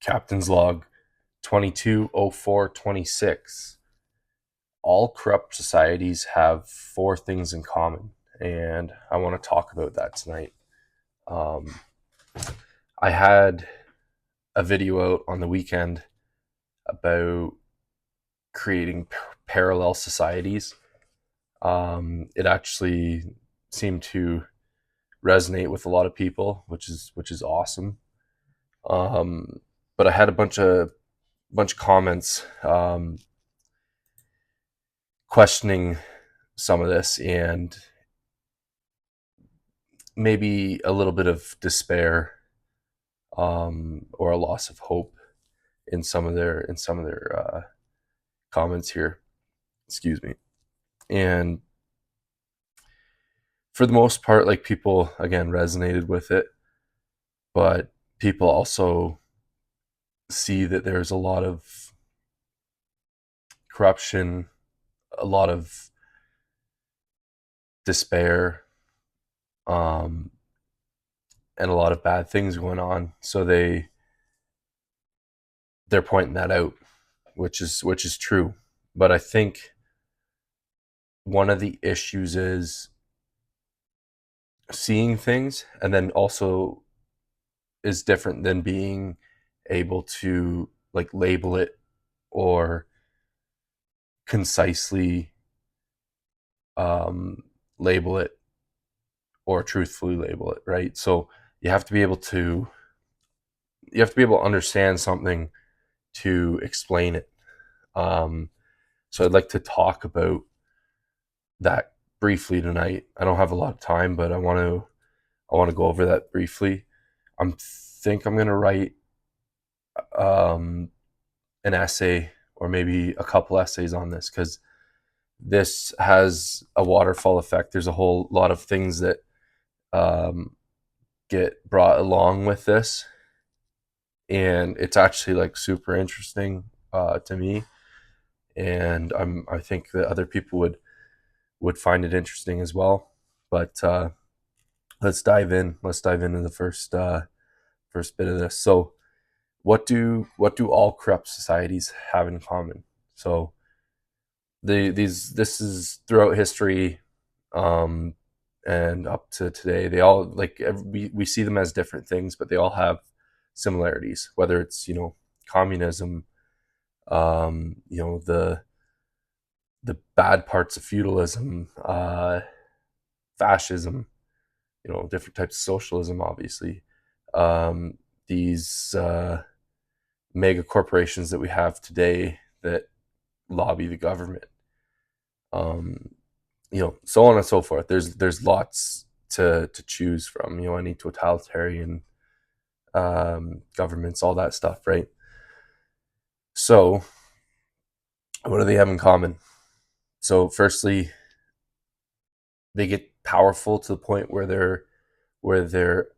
Captain's log 220426. All corrupt societies have four things in common, and I want to talk about that tonight. Um, I had a video out on the weekend about creating parallel societies. It actually seemed to resonate with a lot of people, which is awesome. Um, but I had a bunch of comments questioning some of this and maybe a little bit of despair, or a loss of hope in some of their comments here. Excuse me. And for the most part, like, people again resonated with it, but people also see that there's a lot of corruption, a lot of despair, um, and a lot of bad things going on. So they're pointing that out, which is true. But I think one of the issues is seeing things, and then also is different than being able to like label it, or concisely um, label it, or truthfully label it, right? So you have to be able to you have to be able to understand something to explain it. Um, so I'd like to talk about that briefly tonight. I don't have a lot of time, but I want to go over that briefly. I think I'm gonna write um, an essay, or maybe a couple essays on this, because this has a waterfall effect. There's a whole lot of things that um, get brought along with this, and it's actually like super interesting to me, and I think that other people would find it interesting as well. But let's dive in. Let's dive into the first bit of this. So, what do all corrupt societies have in common? So this is throughout history, um, and up to today. They all, like, we see them as different things, but they all have similarities. Whether it's communism, the bad parts of feudalism, fascism, different types of socialism, obviously. Um, these mega corporations that we have today that lobby the government, um, so on and so forth. There's lots to choose from. Any totalitarian governments, all that stuff, right? So, what do they have in common? So, firstly, they get powerful to the point where they're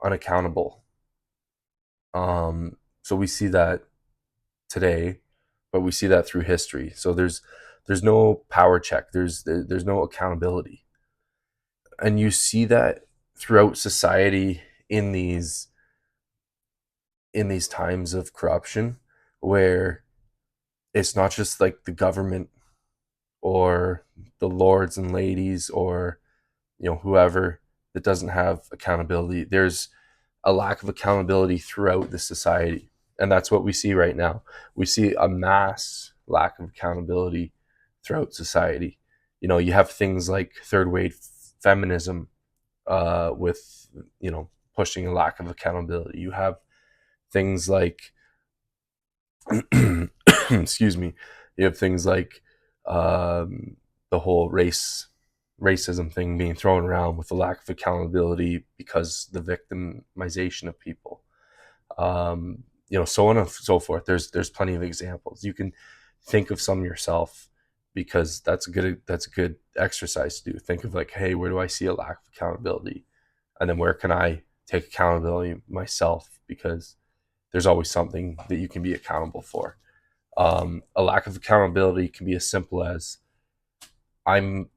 unaccountable. So we see that today, but we see that through history. So there's no power check. There's no accountability, and you see that throughout society in these times of corruption, where it's not just like the government, or the lords and ladies, or whoever, that doesn't have accountability. There's a lack of accountability throughout the society, and that's what we see right now. We see a mass lack of accountability throughout society. You have things like third wave feminism, with pushing a lack of accountability. You have things like excuse me. You have things like the whole racism thing being thrown around, with the lack of accountability because the victimization of people. So on and so forth. There's plenty of examples. You can think of some yourself, because that's a good exercise to do. Think of, like, hey, where do I see a lack of accountability, and then where can I take accountability myself? Because there's always something that you can be accountable for. A lack of accountability can be as simple as, I'm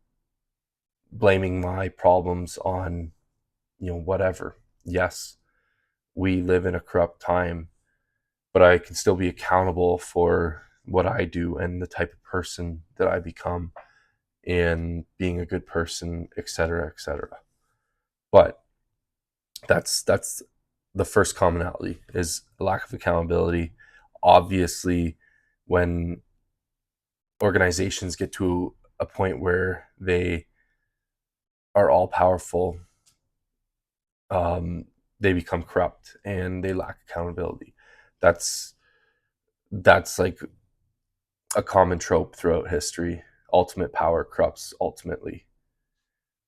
blaming my problems on whatever. Yes, we live in a corrupt time, but I can still be accountable for what I do and the type of person that I become in being a good person, etc., etc. But that's the first commonality, is a lack of accountability. Obviously, when organizations get to a point where they are all powerful, um, they become corrupt and they lack accountability. That's that's like a common trope throughout history. Ultimate power corrupts ultimately,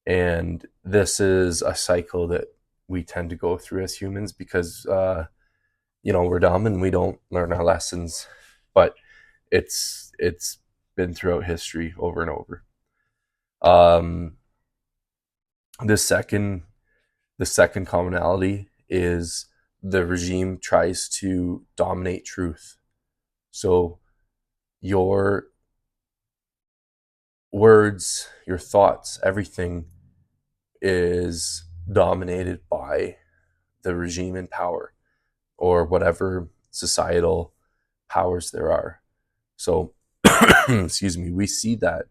and this is a cycle that we tend to go through as humans because we're dumb and we don't learn our lessons. But it's been throughout history over and over. Um, the second the second commonality is the regime tries to dominate truth. So your words, your thoughts, everything is dominated by the regime in power or whatever societal powers there are. So, excuse me, we see that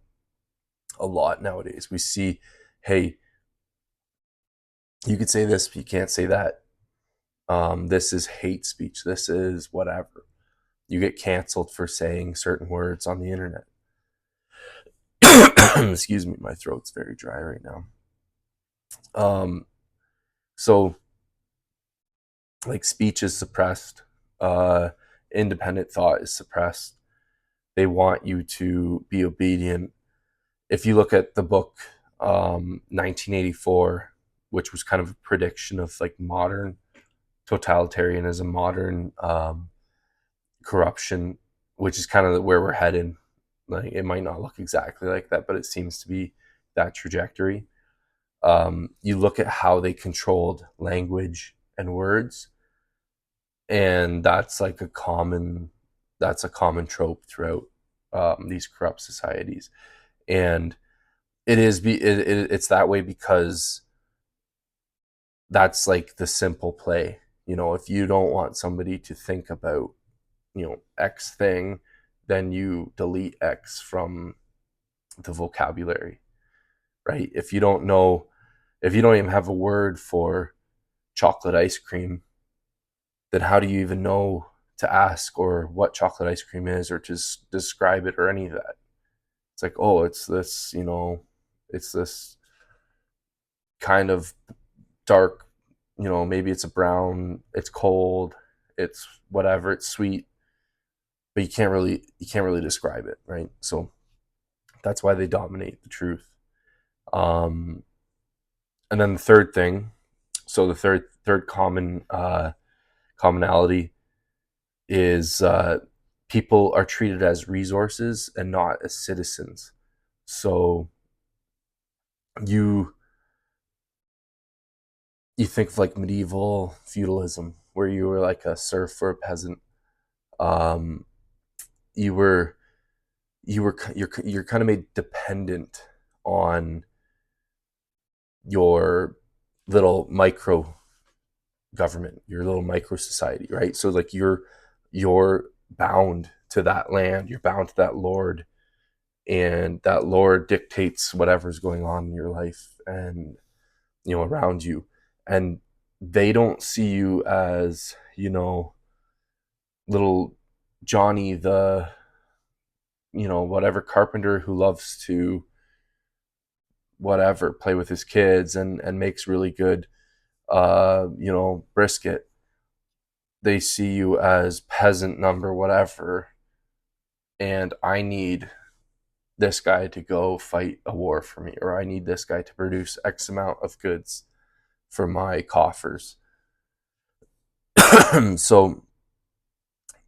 a lot nowadays. We see, hey, you could say this, but you can't say that. This is hate speech. This is whatever. You get canceled for saying certain words on the internet. Excuse me, my throat's very dry right now. So like speech is suppressed, independent thought is suppressed. They want you to be obedient. If you look at the book 1984, which was kind of a prediction of like modern totalitarianism, modern corruption, which is kind of where we're headed. Like it might not look exactly like that, but it seems to be that trajectory. You look at how they controlled language and words, and that's a common trope throughout these corrupt societies. And it's that way because that's like the simple play. If you don't want somebody to think about X thing, then you delete X from the vocabulary, right? If you don't even have a word for chocolate ice cream, then how do you even know to ask or what chocolate ice cream is or to describe it or any of that? It's like, oh, it's this, it's this kind of dark, maybe it's a brown, it's cold, it's whatever, it's sweet, but you can't really describe it, right? So that's why they dominate the truth. Um, and then the third thing, so the third commonality is people are treated as resources and not as citizens. So you you think of like medieval feudalism, where you were like a serf or a peasant. Um, you were you're kind of made dependent on your little micro government, your little micro society, right? So like you're bound to that land, you're bound to that lord, and that lord dictates whatever's going on in your life and around you. And they don't see you as little Johnny, the whatever carpenter who loves to whatever play with his kids and makes really good brisket. They see you as peasant number whatever, and I need this guy to go fight a war for me, or I need this guy to produce X amount of goods for my coffers. So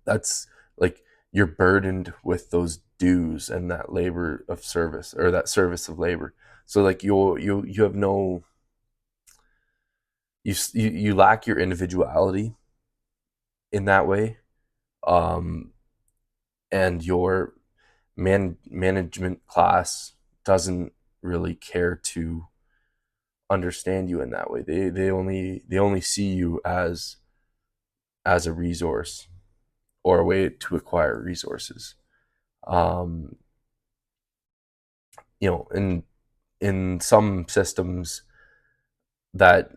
that's like you're burdened with those dues and that labor of service, or that service of labor. So like you have no you lack your individuality in that way, um, and your management class doesn't really care to understand you in that way. They only see you as a resource. or a way to acquire resources. Um, in some systems that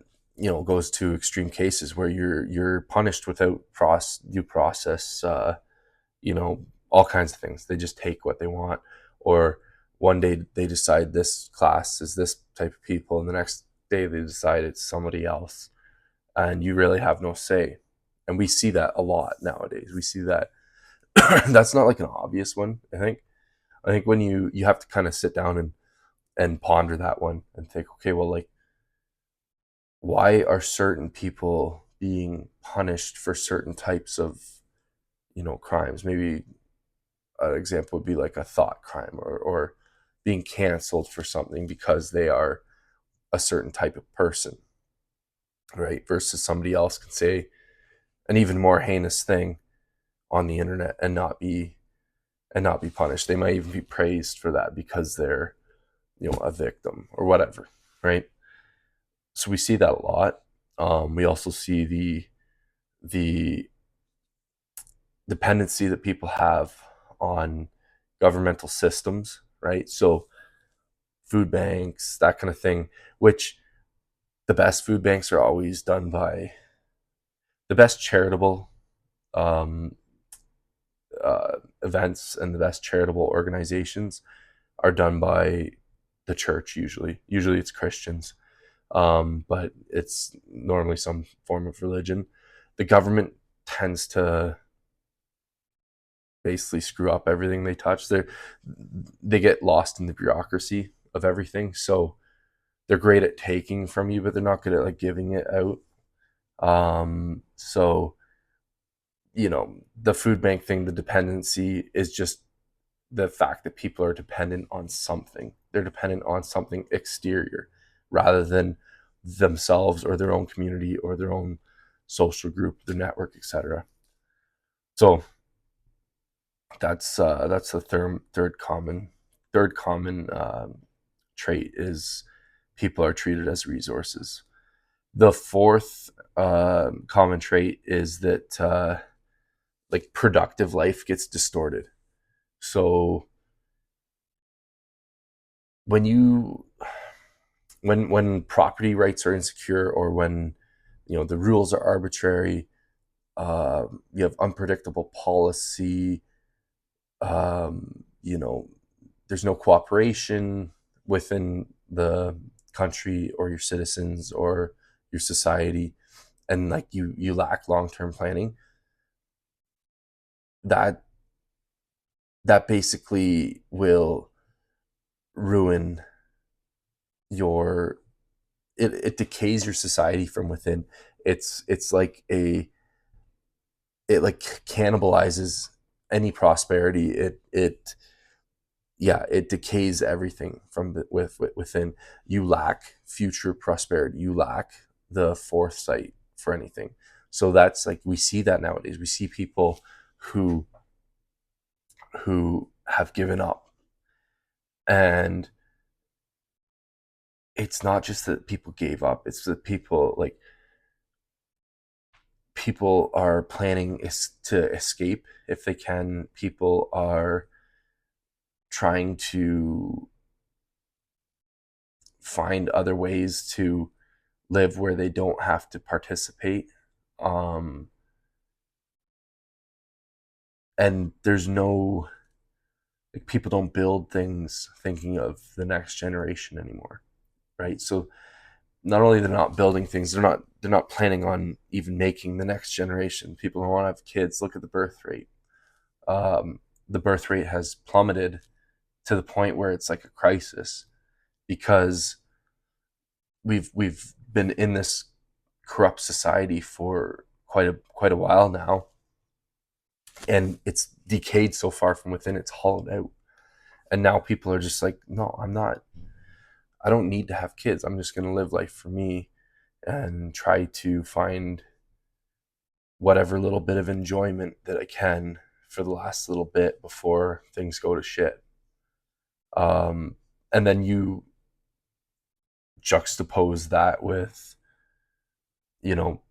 goes to extreme cases where you're punished without due process. All kinds of things. They just take what they want, or one day they decide this class is this type of people, and the next day they decide it's somebody else, and you really have no say. And we see that a lot nowadays. We see that that's not like an obvious one. I think when you have to kind of sit down and ponder that one and think, okay, well, like, why are certain people being punished for certain types of crimes? Maybe an example would be like a thought crime, or being canceled for something because they are a certain type of person, right? Versus somebody else can say an even more heinous thing on the internet and not be punished. They might even be praised for that because they're a victim or whatever, right? So we see that a lot. We also see the dependency that people have on governmental systems, right? So food banks, that kind of thing, which the best food banks are always done by the best charitable um, events, and the best charitable organizations are done by the church usually. Usually it's Christians, but it's normally some form of religion. The government tends to basically screw up everything they touch. They get lost in the bureaucracy of everything. So they're great at taking from you, but they're not good at like giving it out. So the food bank thing, the dependency is just the fact that people are dependent on something. They're dependent on something exterior rather than themselves or their own community or their own social group, their network, etc. So that's the third common trait is people are treated as resources. The fourth common trait is that like productive life gets distorted. So when you when property rights are insecure, or when the rules are arbitrary, you have unpredictable policy, there's no cooperation within the country or your citizens or your society, and like you lack long-term planning, that basically will ruin your it decays your society from within. It's like it like cannibalizes any prosperity. It decays everything from within. You lack future prosperity. You lack the foresight for anything. So that's like, we see that nowadays. We see people who have given up, and it's not just that people gave up. It's that people are planning to escape if they can. People are trying to find other ways to live where they don't have to participate. Um, and there's no, like, people don't build things thinking of the next generation anymore, right? So not only they're not building things, they're not planning on even making the next generation. People don't want to have kids. Look at the birth rate. Um, the birth rate has plummeted to the point where it's like a crisis, because we've been in this corrupt society for quite a while now, and it's decayed so far from within, it's hollowed out. And now people are just like, no, I don't need to have kids. I'm just going to live life for me and try to find whatever little bit of enjoyment that I can for the last little bit before things go to shit. And then you juxtapose that with, you know,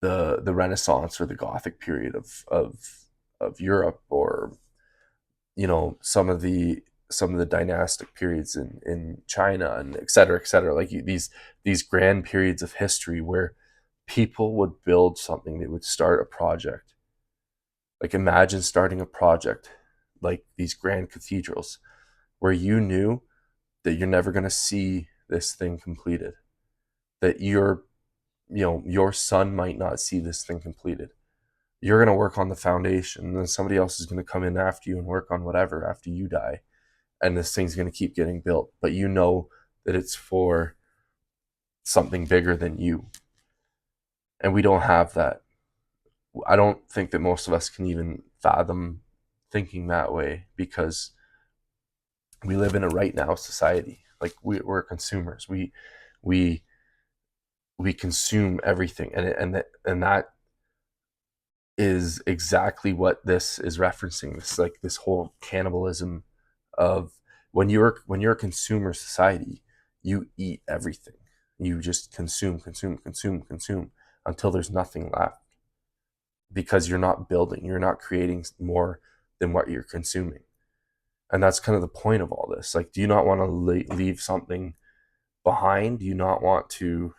the Renaissance or the Gothic period of Europe, or some of the dynastic periods in China, and et cetera, et cetera. Like these grand periods of history where people would build something, they would start a project. Like imagine starting a project like these grand cathedrals where you knew that you're never going to see this thing completed, that your son might not see this thing completed. You're going to work on the foundation, and then somebody else is going to come in after you and work on whatever after you die, and this thing's going to keep getting built, but you know that it's for something bigger than you. And we don't have that. I don't think that most of us can even fathom thinking that way, because we live in a right now society. Like we're consumers. We we consume everything, and that is exactly what this is referencing. This, like, this whole cannibalism of when you're a consumer society, you eat everything. You just consume, consume, consume, consume until there's nothing left, because you're not building, you're not creating more than what you're consuming. And that's kind of the point of all this. Like, do you not want to leave something behind? Do you not want to?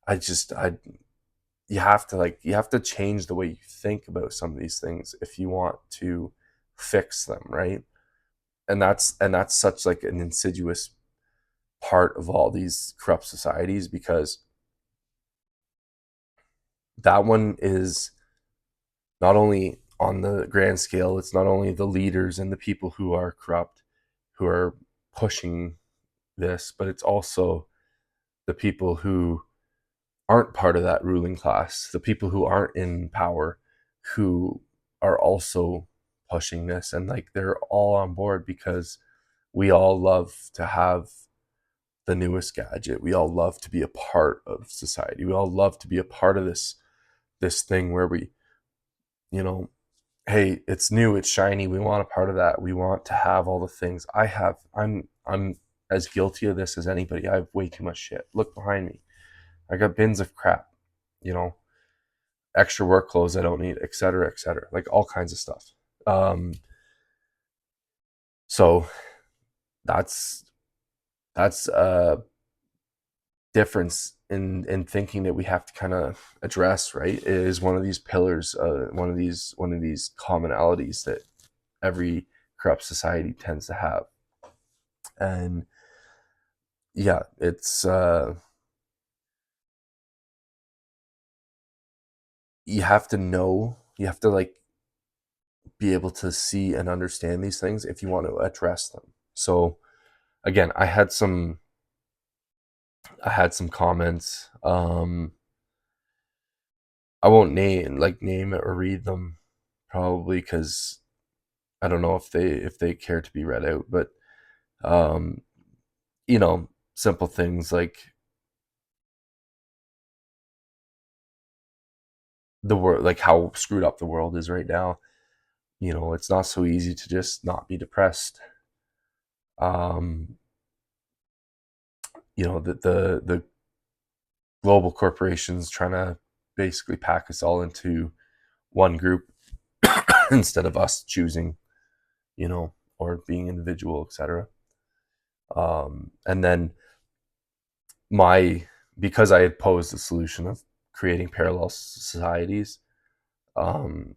I you have to change the way you think about some of these things if you want to fix them, right? And that's such like an insidious part of all these corrupt societies, because that one is not only on the grand scale, it's not only the leaders and the people who are corrupt who are pushing this, but it's also the people who aren't part of that ruling class, the people who aren't in power, who are also pushing this. And like they're all on board because we all love to have the newest gadget. We all love to be a part of society. We all love to be a part of this thing where we, you know, hey, it's new, it's shiny, we want a part of that. We want to have all the things. I'm as guilty of this as anybody. I have way too much shit. Look behind me. I got bins of crap, you know, extra work clothes I don't need, et cetera, like all kinds of stuff. So that's a difference in thinking that we have to kind of address. Right, it is one of these pillars, one of these commonalities that every corrupt society tends to have. And yeah, it's you have to like be able to see and understand these things if you want to address them. So again, I had some comments. I won't name it or read them, probably, because I don't know if they care to be read out. But um, simple things like the world, like how screwed up the world is right now. It's not so easy to just not be depressed. Um, the global corporations trying to basically pack us all into one group instead of us choosing, or being individual, etc. And then because I had posed the solution of creating parallel societies, um,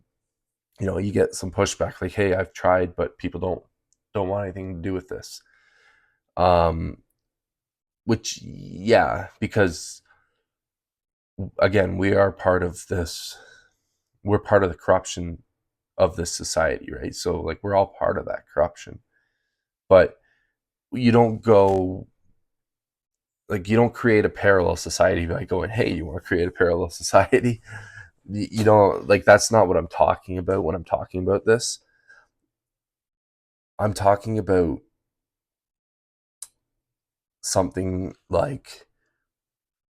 you get some pushback, like, hey, I've tried, but people don't want anything to do with this. Which, yeah, because again, we're part of the corruption of this society, right? So like we're all part of that corruption. But you don't go you don't create a parallel society by going, hey, you want to create a parallel society? You don't, like, that's not what I'm talking about when I'm talking about this. I'm talking about something like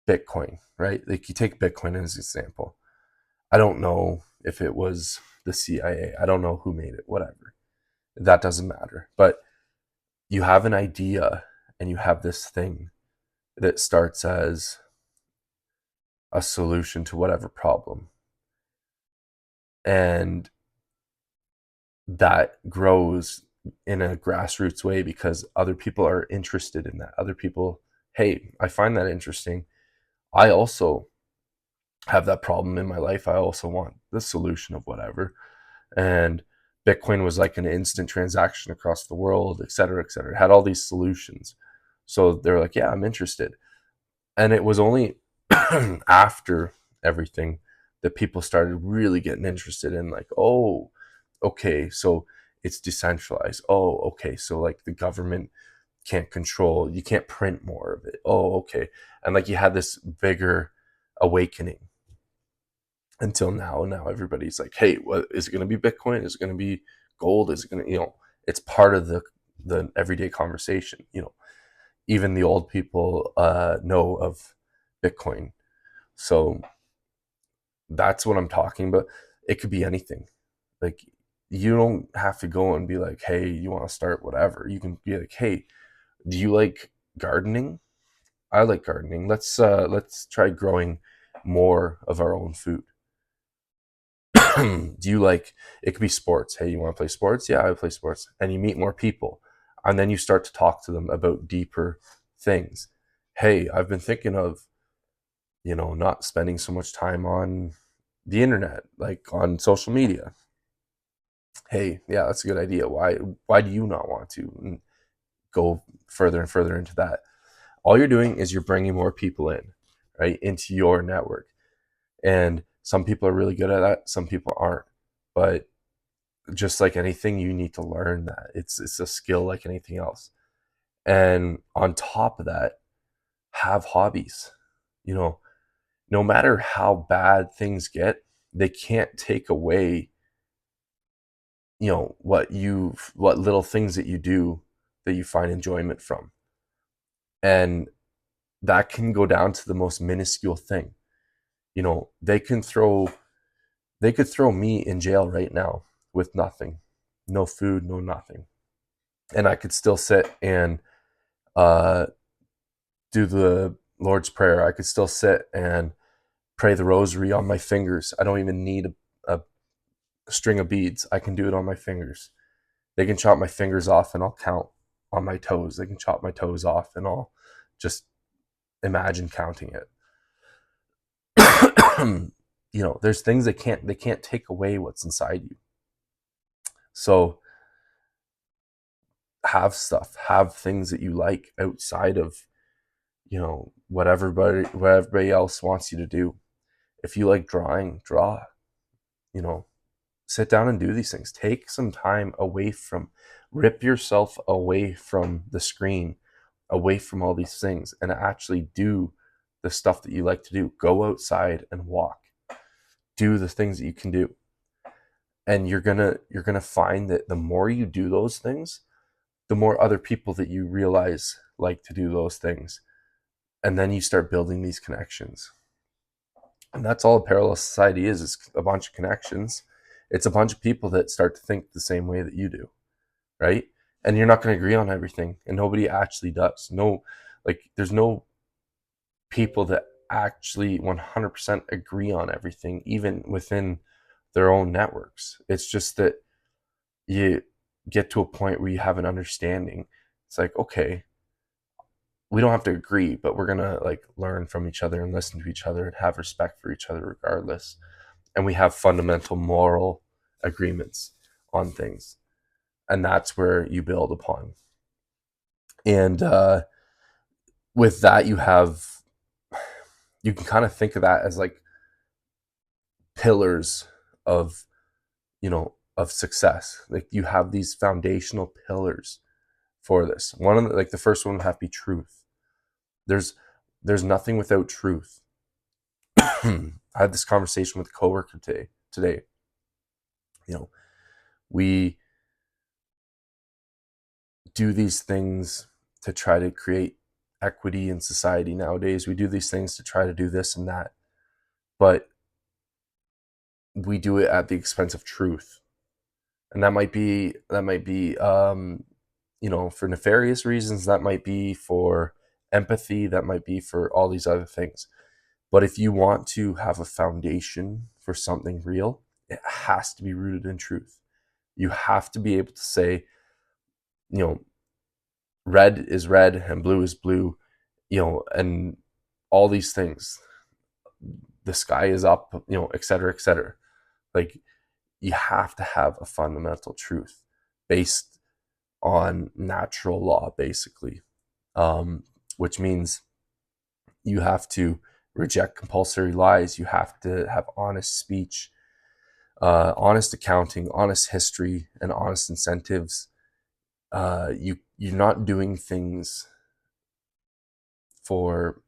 Bitcoin, right? Like, you take Bitcoin as an example. I don't know if it was the CIA. I don't know who made it, whatever. That doesn't matter. But you have an idea and you have this thing that starts as a solution to whatever problem. And that grows in a grassroots way because other people are interested in that. Other people, hey, I find that interesting. I also have that problem in my life. I also want the solution of whatever. And Bitcoin was like an instant transaction across the world, et cetera, et cetera. It had all these solutions. So they're like, yeah, I'm interested. And it was only after everything that people started really getting interested in, like, oh, okay, so it's decentralized. Oh, okay, so like the government can't control, you can't print more of it. Oh, okay. And like you had this bigger awakening until now. Now everybody's like, hey, what is it going to be? Bitcoin? Is it going to be gold? Is it going to, it's part of the everyday conversation. Even the old people know of Bitcoin. So that's what I'm talking about. It could be anything. Like, you don't have to go and be like, hey, you want to start whatever. You can be like, hey, do you like gardening? I like gardening. Let's try growing more of our own food. Do you like, it could be sports. Hey, you want to play sports? Yeah, I play sports. And you meet more people. And then you start to talk to them about deeper things. Hey, I've been thinking of, not spending so much time on the internet, like on social media. Hey, yeah, that's a good idea. Why do you not want to? And go further and further into that. All you're doing is you're bringing more people in, right, into your network. And some people are really good at that, some people aren't. But just like anything, you need to learn that. It's a skill like anything else. And on top of that, have hobbies. You know, no matter how bad things get, they can't take away, what little things that you do that you find enjoyment from. And that can go down to the most minuscule thing. They could throw me in jail right now with nothing, no food, no nothing. And I could still sit and uh, do the Lord's Prayer. I could still sit and pray the rosary on my fingers. I don't even need a string of beads. I can do it on my fingers. They can chop my fingers off and I'll count on my toes. They can chop my toes off and I'll just imagine counting it. There's things they can't take away what's inside you. So have things that you like outside of, what everybody else wants you to do. If you like drawing, draw. you know Sit down and do these things. Take some time away from, rip yourself away from the screen, away from all these things, and actually do the stuff that you like to do. Go outside and walk. Do the things that you can do. And you're gonna find that the more you do those things, the more other people that you realize like to do those things. And then you start building these connections. And that's all a parallel society is. It's a bunch of connections. It's a bunch of people that start to think the same way that you do, right? And you're not going to agree on everything, and nobody actually does. No, like, there's no people that actually 100% agree on everything, even within their own networks. It's just that you get to a point where you have an understanding. It's like, okay, we don't have to agree, but we're gonna like learn from each other and listen to each other and have respect for each other regardless. And we have fundamental moral agreements on things, and that's where you build upon. And with that, you can kind of think of that as like pillars of of success. Like, you have these foundational pillars for this. One of the first one would have to be truth. There's nothing without truth. I had this conversation with a coworker today. We do these things to try to create equity in society nowadays. We do these things to try to do this and that, but we do it at the expense of truth. And that might be for nefarious reasons. That might be for empathy. That might be for all these other things. But if you want to have a foundation for something real, it has to be rooted in truth. You have to be able to say, you know, red is red and blue is blue, and all these things. The sky is up, et cetera, et cetera. Like, you have to have a fundamental truth based on natural law, basically, which means you have to reject compulsory lies. You have to have honest speech, honest accounting, honest history, and honest incentives. You're not doing things for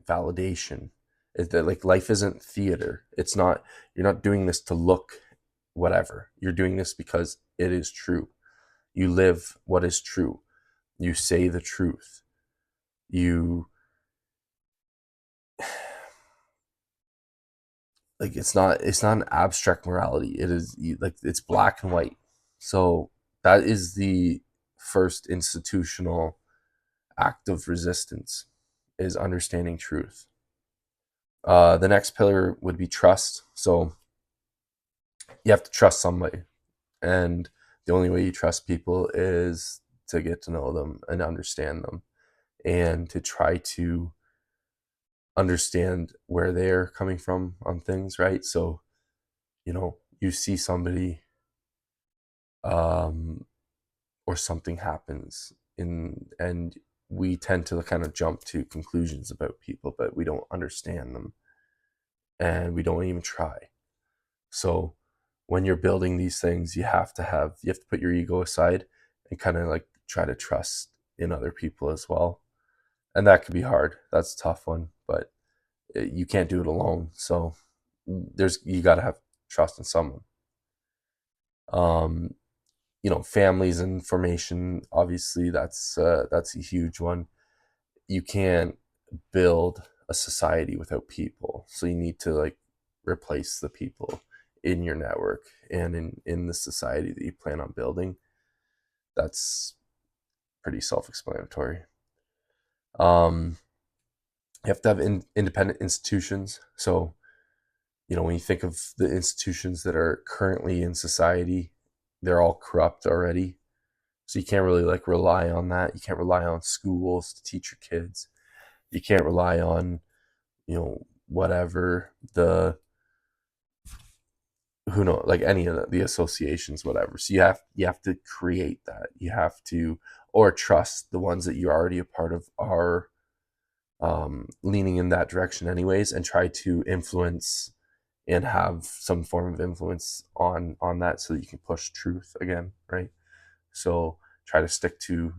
validation. Is that, like, life isn't theater? It's not. You're not doing this to look whatever. You're doing this because it is true. You live what is true. You say the truth. You like it's not an abstract morality. It is, like, it's black and white. So that is the first institutional act of resistance, is understanding truth. The next pillar would be trust. So you have to trust somebody, and the only way you trust people is to get to know them and understand them, and to try to understand where they're coming from on things, right? So, you see somebody, um, or something happens, and we tend to kind of jump to conclusions about people, but we don't understand them, and we don't even try. So when you're building these things, you have to put your ego aside and kind of like try to trust in other people as well. And that could be hard. That's a tough one, but you can't do it alone. So you got to have trust in someone. Um, families and formation, obviously that's a huge one. You can't build a society without people, so you need to, like, replace the people in your network and in the society that you plan on building. That's pretty self-explanatory. You have to have independent institutions. So, when you think of the institutions that are currently in society, they're all corrupt already. So you can't really, like, rely on that. You can't rely on schools to teach your kids. You can't rely on, whatever the who knows, like, any of the associations, whatever. So you have to create that. You have to, or trust the ones that you're already a part of are leaning in that direction anyways, and try to influence and have some form of influence on that, so that you can push truth again, right? So try to stick to,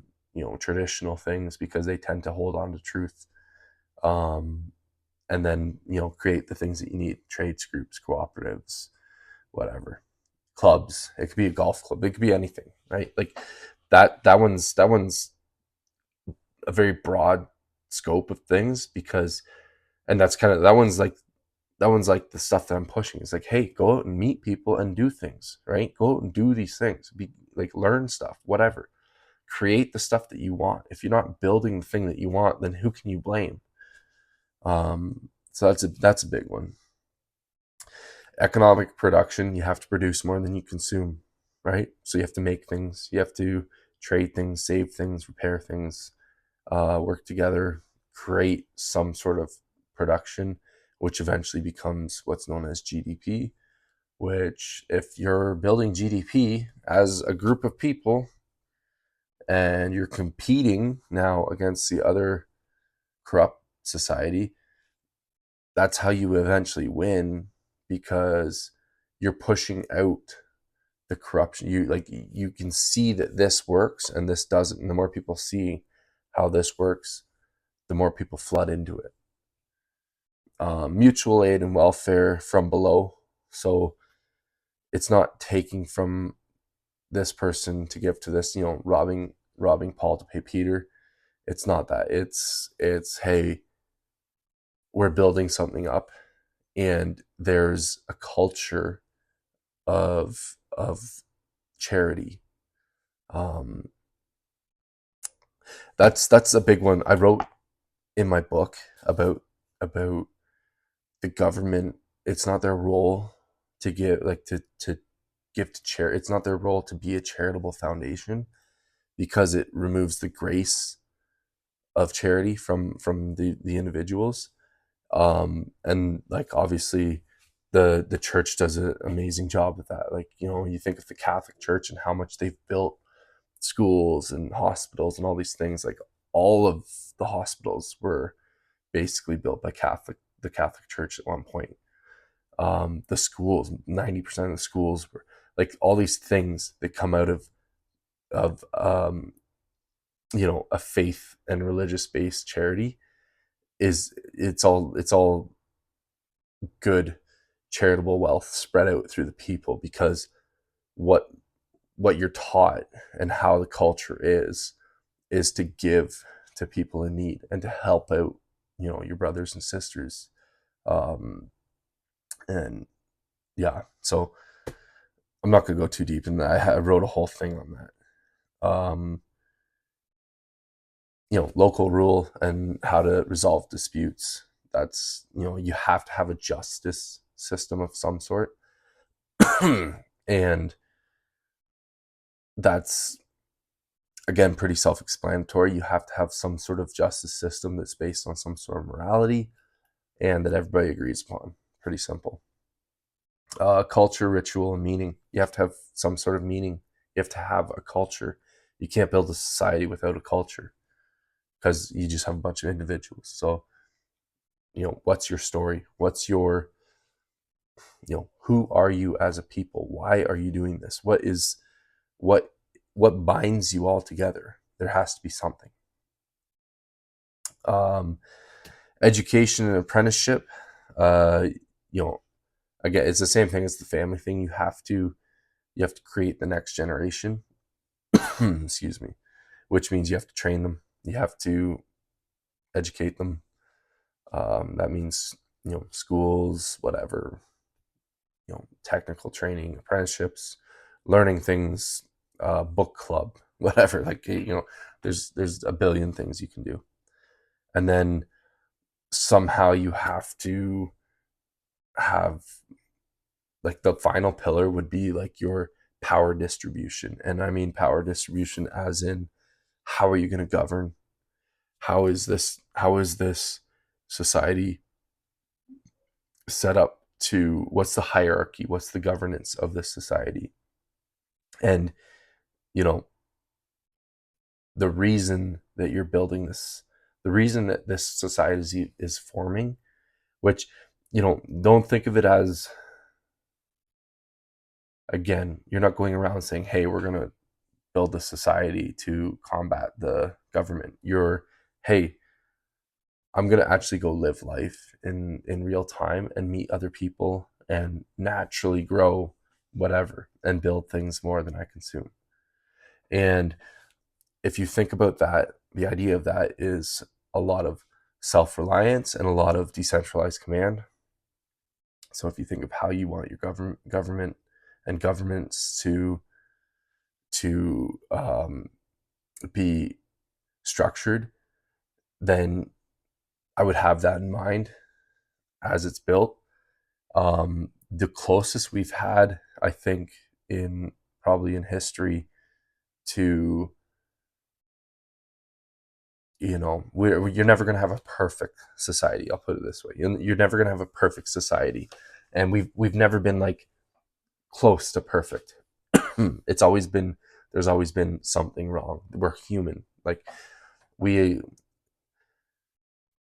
traditional things, because they tend to hold on to truth. And then, create the things that you need: trades groups, cooperatives, whatever, clubs. It could be a golf club, it could be anything, right? Like, that one's a very broad scope of things, because, and that's kind of, that one's like the stuff that I'm pushing. It's like, hey, go out and meet people and do things, right? Go out and do these things. Be like, learn stuff, whatever. Create the stuff that you want. If you're not building the thing that you want, then who can you blame? So that's a big one. Economic production, you have to produce more than you consume, right? So you have to make things, you have to trade things, save things, repair things, work together, create some sort of production, which eventually becomes what's known as GDP. Which, if you're building GDP as a group of people and you're competing now against the other corrupt society, that's how you eventually win, because you're pushing out the corruption. You can see that this works and this doesn't, and the more people see how this works, the more people flood into it. Mutual aid and welfare from below. So it's not taking from this person to give to this, robbing Paul to pay Peter. It's not that. It's hey, we're building something up, and there's a culture of charity. Um, that's a big one. I wrote in my book about the government, it's not their role to give, like, to give to charity. It's not their role to be a charitable foundation, because it removes the grace of charity from the individuals. And like, obviously the church does an amazing job with that. Like, you think of the Catholic Church and how much they've built schools and hospitals and all these things. Like, all of the hospitals were basically built by the Catholic Church at one point. The schools, 90% of the schools were, like, all these things that come out of a faith and religious based charity. It's all good charitable wealth spread out through the people, because what what you're taught and how the culture is to give to people in need and to help out your brothers and sisters. Um and yeah, so I'm not going to go too deep in that. I wrote a whole thing on that. Local rule and how to resolve disputes. That's, you have to have a justice system of some sort. And that's, again, pretty self-explanatory. You have to have some sort of justice system that's based on some sort of morality and that everybody agrees upon. Pretty simple. Culture, ritual, and meaning. You have to have some sort of meaning. You have to have a culture. You can't build a society without a culture, because you just have a bunch of individuals. So, what's your story? What's your, who are you as a people? Why are you doing this? What binds you all together? There has to be something. Education and apprenticeship. Again, it's the same thing as the family thing. You have to create the next generation. Excuse me. Which means you have to train them. You have to educate them. That means, schools, whatever, technical training, apprenticeships, learning things, book club, whatever. Like, there's a billion things you can do. And then somehow you have to have, like, the final pillar would be like your power distribution. And I mean power distribution as in, how are you going to govern? How is this society set up? To what's the hierarchy? What's the governance of this society? And the reason that you're building this, the reason that this society is forming, which, don't think of it as, again, you're not going around saying, hey, we're going to build a society to combat the government. You're, hey, I'm going to actually go live life in real time and meet other people and naturally grow whatever and build things more than I consume. And if you think about that, the idea of that is a lot of self-reliance and a lot of decentralized command. So if you think of how you want your government and governments to be structured, then I would have that in mind as it's built. The closest we've had, I think, probably in history to, you're never going to have a perfect society. I'll put it this way: you're never going to have a perfect society, and we've never been, like, close to perfect. It's always been There's always been something wrong. We're human. Like, we're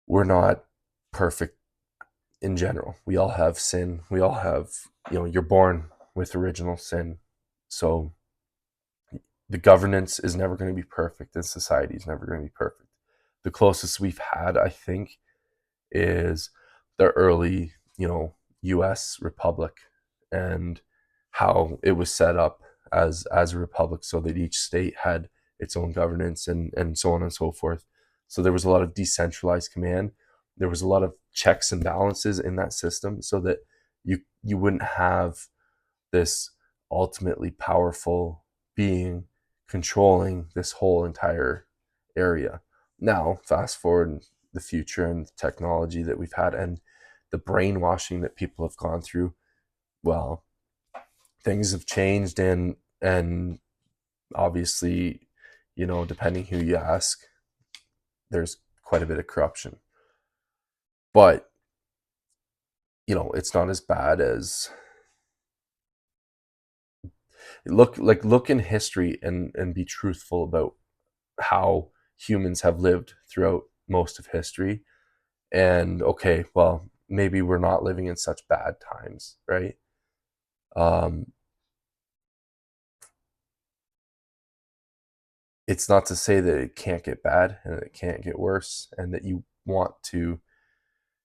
not perfect in general. We all have sin. We all have, you're born with original sin. So the governance is never going to be perfect, and society is never going to be perfect. The closest we've had, I think, is the early, U.S. republic, and how it was set up as a republic, so that each state had its own governance, and so on and so forth. So there was a lot of decentralized command. There was a lot of checks and balances in that system, so that you wouldn't have this ultimately powerful being controlling this whole entire area. Now, fast forward in the future and the technology that we've had, and the brainwashing that people have gone through, well, things have changed, and obviously, depending who you ask, there's quite a bit of corruption. But it's not as bad as look in history and be truthful about how humans have lived throughout most of history. And okay, well, maybe we're not living in such bad times, right? um it's not to say that it can't get bad and it can't get worse, and that you want to,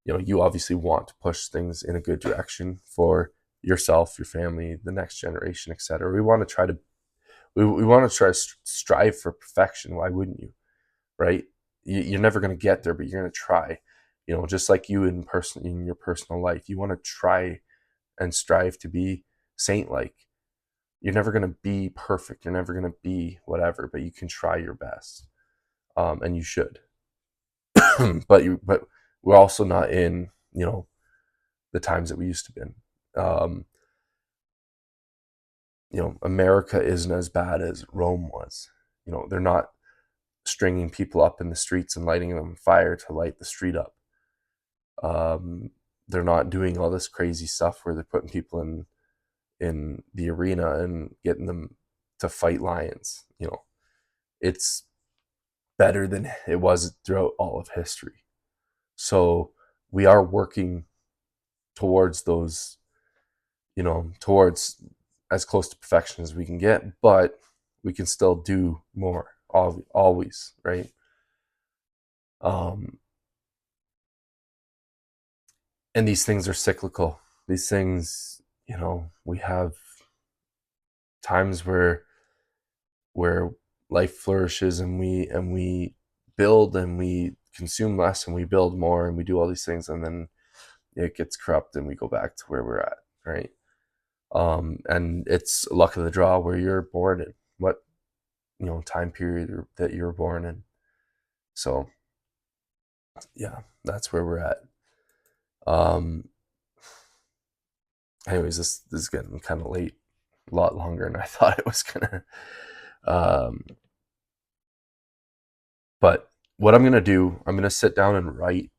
you obviously want to push things in a good direction for yourself, your family, the next generation, etc. We want to try to strive for perfection. Why wouldn't you, right? You're never going to get there, but you're going to try. Just like you in your personal life, you want to try and strive to be saint-like. You're never going to be perfect. You're never going to be whatever, but you can try your best, and you should. But we're also not in the times that we used to be in. Um, America isn't as bad as Rome was. They're not stringing people up in the streets and lighting them on fire to light the street up. They're not doing all this crazy stuff where they're putting people in the arena and getting them to fight lions. It's better than it was throughout all of history. So we are working towards those, towards as close to perfection as we can get, but we can still do more, always, right? And these things are cyclical. These things, we have times where life flourishes, and we build, and we consume less, and we build more, and we do all these things, and then it gets corrupt and we go back to where we're at, right? And it's luck of the draw where you're born in, what time period that you're born in. So yeah, that's where we're at. um Anyways, this is getting kind of late, a lot longer than I thought it was gonna. um but what I'm gonna do, I'm gonna sit down and write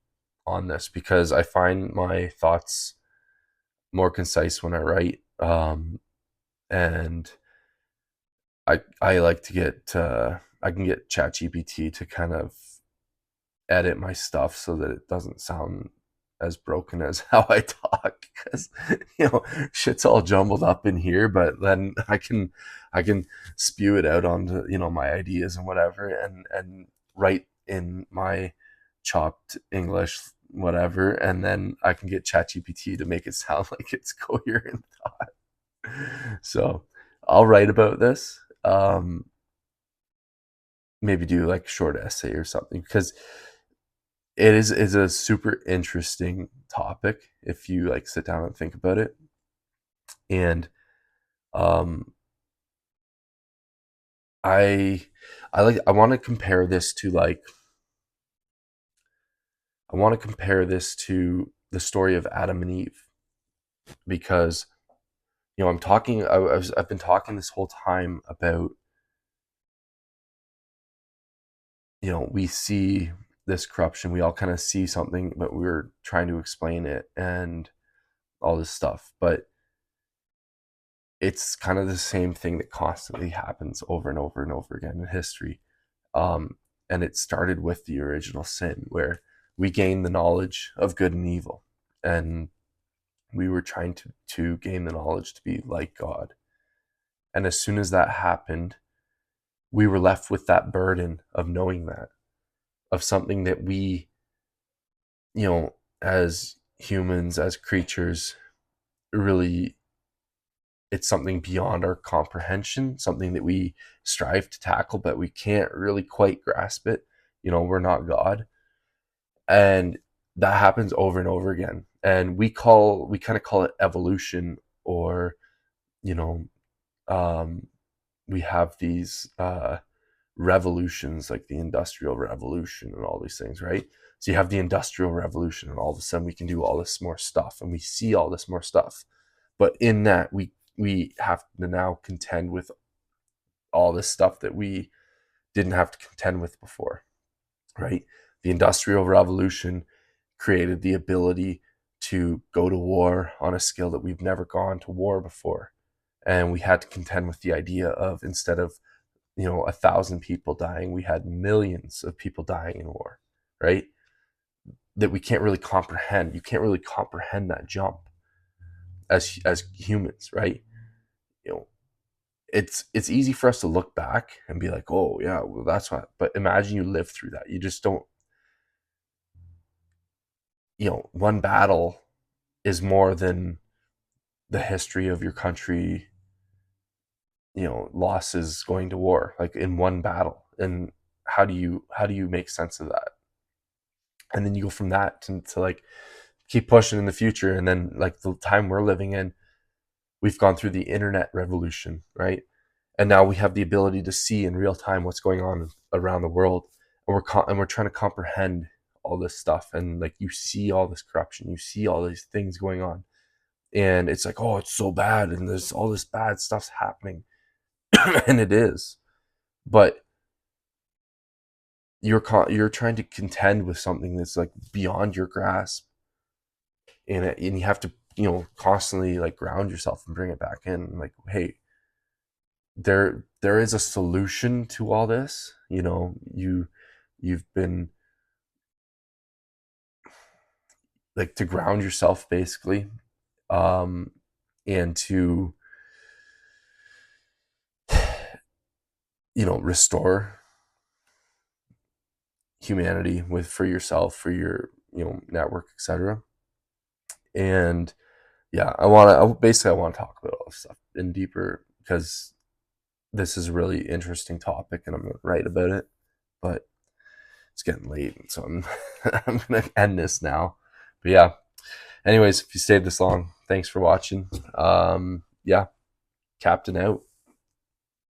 on this, because I find my thoughts more concise when I write. And I like to get I can get ChatGPT to kind of edit my stuff so that it doesn't sound as broken as how I talk, because shit's all jumbled up in here, but then I can spew it out onto my ideas and whatever, and write in my chopped English, whatever, and then I can get ChatGPT to make it sound like it's coherent thought. So I'll write about this. Maybe do like a short essay or something, because it is a super interesting topic if you like sit down and think about it. And um I I want to compare this to the story of Adam and Eve, because I've been talking this whole time about, we see this corruption, we all kind of see something, but we're trying to explain it and all this stuff. But it's kind of the same thing that constantly happens over and over and over again in history. Um, and it started with the original sin, where we gained the knowledge of good and evil, and we were trying to gain the knowledge to be like God. And as soon as that happened, we were left with that burden of knowing that, of something that we, as humans, as creatures, really, it's something beyond our comprehension, something that we strive to tackle, but we can't really quite grasp it. We're not God. And that happens over and over again. And we kind of call it evolution, or, you know, um, we have these revolutions like the Industrial Revolution and all these things, right? So you have the Industrial Revolution, and all of a sudden we can do all this more stuff, and we see all this more stuff. But in that, we have to now contend with all this stuff that we didn't have to contend with before, right? The Industrial Revolution created the ability to go to war on a scale that we've never gone to war before. And we had to contend with the idea of, instead of 1,000 people dying, we had millions of people dying in war, right? That we can't really comprehend. You can't really comprehend that jump as humans, right? You know, it's easy for us to look back and be like, oh yeah, well that's what. But imagine you live through that. You just don't. One battle is more than the history of your country. Losses going to war, like in one battle, and how do you make sense of that? And then you go from that to like keep pushing in the future, and then like the time we're living in, we've gone through the internet revolution, right? And now we have the ability to see in real time what's going on around the world, and we're trying to comprehend all this stuff, and like you see all this corruption, you see all these things going on, and it's like, oh, it's so bad, and there's all this bad stuff's happening. And it is, but you're trying to contend with something that's like beyond your grasp, and you have to constantly like ground yourself and bring it back in, like, hey, there is a solution to all this. You've been like, to ground yourself basically, um and to restore humanity with for yourself, for your network, etc. And yeah, I want to talk about all this stuff in deeper, because this is a really interesting topic, and I'm going to write about it. But it's getting late, so I'm going to end this now. But yeah, anyways, if you stayed this long, thanks for watching. Yeah, Captain out.